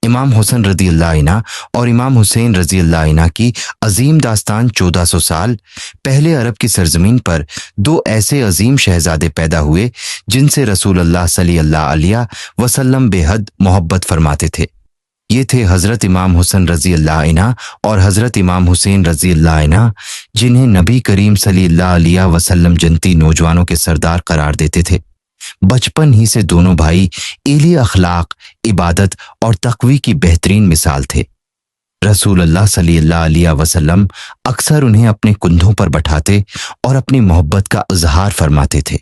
امام حسن رضی اللہ عنہ اور امام حسین رضی اللہ عنہ کی عظیم داستان 1400 سال پہلے عرب کی سرزمین پر دو ایسے عظیم شہزادے پیدا ہوئے جن سے رسول اللہ صلی اللہ علیہ وسلم بے حد محبت فرماتے تھے۔ یہ تھے حضرت امام حسن رضی اللہ عنہ اور حضرت امام حسین رضی اللہ عنہ، جنہیں نبی کریم صلی اللہ علیہ وسلم جنتی نوجوانوں کے سردار قرار دیتے تھے۔ بچپن ہی سے دونوں بھائی اعلی اخلاق، عبادت اور تقوی کی بہترین مثال تھے۔ رسول اللہ صلی اللہ علیہ وسلم اکثر انہیں اپنے کندھوں پر بٹھاتے اور اپنی محبت کا اظہار فرماتے تھے۔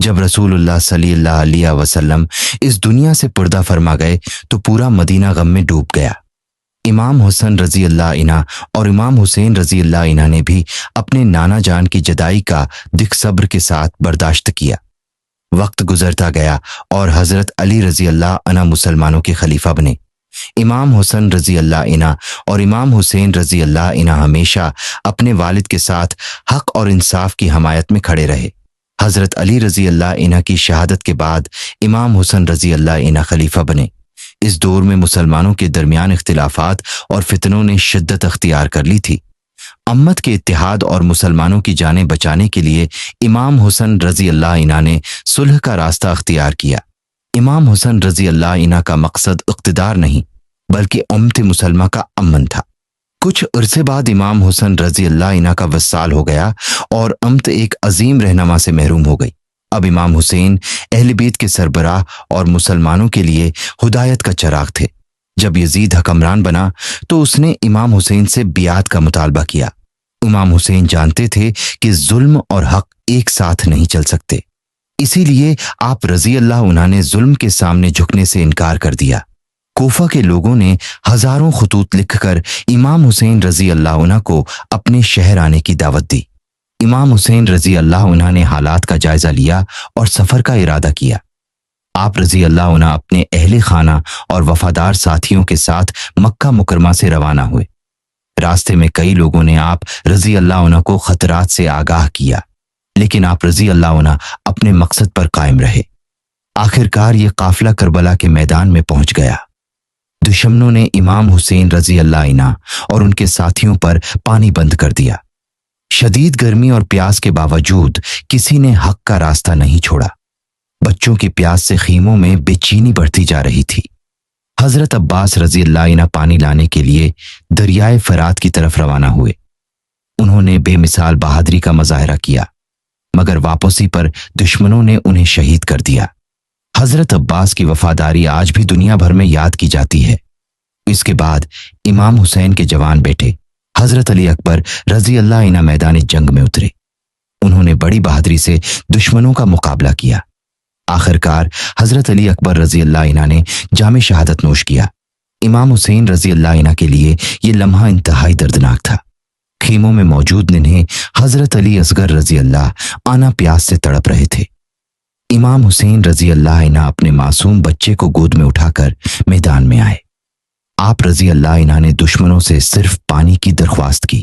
جب رسول اللہ صلی اللہ علیہ وسلم اس دنیا سے پردہ فرما گئے تو پورا مدینہ غم میں ڈوب گیا۔ امام حسن رضی اللہ عنہ اور امام حسین رضی اللہ عنہ نے بھی اپنے نانا جان کی جدائی کا دکھ صبر کے ساتھ برداشت کیا۔ وقت گزرتا گیا اور حضرت علی رضی اللہ عنہ مسلمانوں کے خلیفہ بنے۔ امام حسن رضی اللہ عنہ اور امام حسین رضی اللہ عنہ ہمیشہ اپنے والد کے ساتھ حق اور انصاف کی حمایت میں کھڑے رہے۔ حضرت علی رضی اللہ عنہ کی شہادت کے بعد امام حسن رضی اللہ عنہ خلیفہ بنے۔ اس دور میں مسلمانوں کے درمیان اختلافات اور فتنوں نے شدت اختیار کر لی تھی۔ امت کے اتحاد اور مسلمانوں کی جانیں بچانے کے لیے امام حسن رضی اللہ عنہ نے صلح کا راستہ اختیار کیا۔ امام حسن رضی اللہ عنہ کا مقصد اقتدار نہیں بلکہ امت مسلمہ کا امن تھا۔ کچھ عرصے بعد امام حسن رضی اللہ عنہ کا وصال ہو گیا اور امت ایک عظیم رہنما سے محروم ہو گئی۔ اب امام حسین اہل بیت کے سربراہ اور مسلمانوں کے لیے ہدایت کا چراغ تھے۔ جب یزید حکمران بنا تو اس نے امام حسین سے بیعت کا مطالبہ کیا۔ امام حسین جانتے تھے کہ ظلم اور حق ایک ساتھ نہیں چل سکتے، اسی لیے آپ رضی اللہ عنہ نے ظلم کے سامنے جھکنے سے انکار کر دیا۔ کوفہ کے لوگوں نے ہزاروں خطوط لکھ کر امام حسین رضی اللہ عنہ کو اپنے شہر آنے کی دعوت دی۔ امام حسین رضی اللہ عنہ نے حالات کا جائزہ لیا اور سفر کا ارادہ کیا۔ آپ رضی اللہ عنہ اپنے اہل خانہ اور وفادار ساتھیوں کے ساتھ مکہ مکرمہ سے روانہ ہوئے۔ راستے میں کئی لوگوں نے آپ رضی اللہ عنہ کو خطرات سے آگاہ کیا، لیکن آپ رضی اللہ عنہ اپنے مقصد پر قائم رہے۔ آخرکار یہ قافلہ کربلا کے میدان میں پہنچ گیا۔ دشمنوں نے امام حسین رضی اللہ عنہ اور ان کے ساتھیوں پر پانی بند کر دیا۔ شدید گرمی اور پیاس کے باوجود کسی نے حق کا راستہ نہیں چھوڑا۔ بچوں کی پیاس سے خیموں میں بے چینی بڑھتی جا رہی تھی۔ حضرت عباس رضی اللہ عنہ پانی لانے کے لیے دریائے فرات کی طرف روانہ ہوئے۔ انہوں نے بے مثال بہادری کا مظاہرہ کیا، مگر واپسی پر دشمنوں نے انہیں شہید کر دیا۔ حضرت عباس کی وفاداری آج بھی دنیا بھر میں یاد کی جاتی ہے۔ اس کے بعد امام حسین کے جوان بیٹے حضرت علی اکبر رضی اللہ عنہ میدان جنگ میں اترے۔ انہوں نے بڑی بہادری سے دشمنوں کا مقابلہ کیا۔ آخرکار حضرت علی اکبر رضی اللہ عنہ نے جام شہادت نوش کیا۔ امام حسین رضی اللہ عنہ کے لیے یہ لمحہ انتہائی دردناک تھا۔ خیموں میں موجود ننھے حضرت علی اصغر رضی اللہ عنہ پیاس سے تڑپ رہے تھے۔ امام حسین رضی اللہ عنہ اپنے معصوم بچے کو گود میں اٹھا کر میدان میں آئے۔ آپ رضی اللہ عنہ نے دشمنوں سے صرف پانی کی درخواست کی،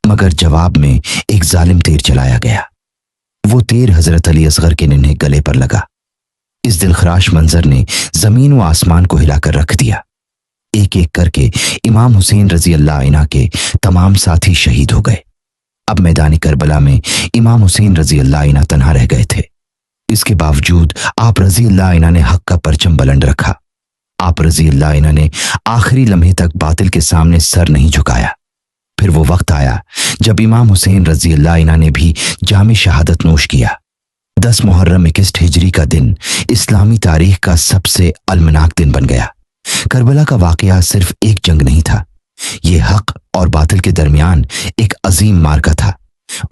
مگر جواب میں ایک ظالم تیر چلایا گیا۔ وہ تیر حضرت علی اصغر کے ننھے گلے پر لگا۔ اس دلخراش منظر نے زمین و آسمان کو ہلا کر رکھ دیا۔ ایک ایک کر کے امام حسین رضی اللہ عنہ کے تمام ساتھی شہید ہو گئے۔ اب میدان کربلا میں امام حسین رضی اللہ عنہ تنہا رہ گئے تھے۔ اس کے باوجود آپ رضی اللہ عنہ نے حق کا پرچم بلند رکھا۔ آپ رضی اللہ عنہ نے آخری لمحے تک باطل کے سامنے سر نہیں جھکایا۔ پھر وہ وقت آیا جب امام حسین رضی اللہ عنہ نے بھی جام شہادت نوش کیا۔ 10 محرم 61 ہجری کا دن اسلامی تاریخ کا سب سے المناک دن بن گیا۔ کربلا کا واقعہ صرف ایک جنگ نہیں تھا، یہ حق اور باطل کے درمیان ایک عظیم معرکہ تھا۔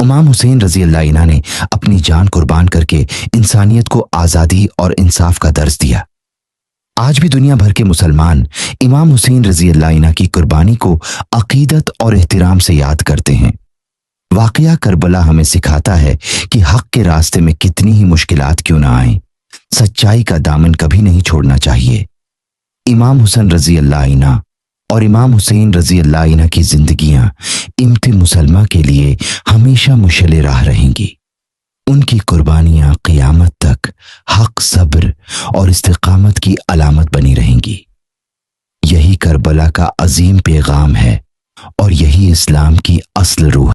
امام حسین رضی اللہ عنہ نے اپنی جان قربان کر کے انسانیت کو آزادی اور انصاف کا درس دیا۔ آج بھی دنیا بھر کے مسلمان امام حسین رضی اللہ عنہ کی قربانی کو عقیدت اور احترام سے یاد کرتے ہیں۔ واقعہ کربلا ہمیں سکھاتا ہے کہ حق کے راستے میں کتنی ہی مشکلات کیوں نہ آئیں، سچائی کا دامن کبھی نہیں چھوڑنا چاہیے۔ امام حسن رضی اللہ عنہ اور امام حسین رضی اللہ عنہ کی زندگیاں امت مسلمہ کے لیے ہمیشہ مشعل راہ رہیں گی۔ ان کی قربانیاں قیامت تک حق، صبر اور استقامت کی علامت بنی رہیں گی۔ کربلا کا عظیم پیغام ہے اور یہی اسلام کی اصل روح ہے۔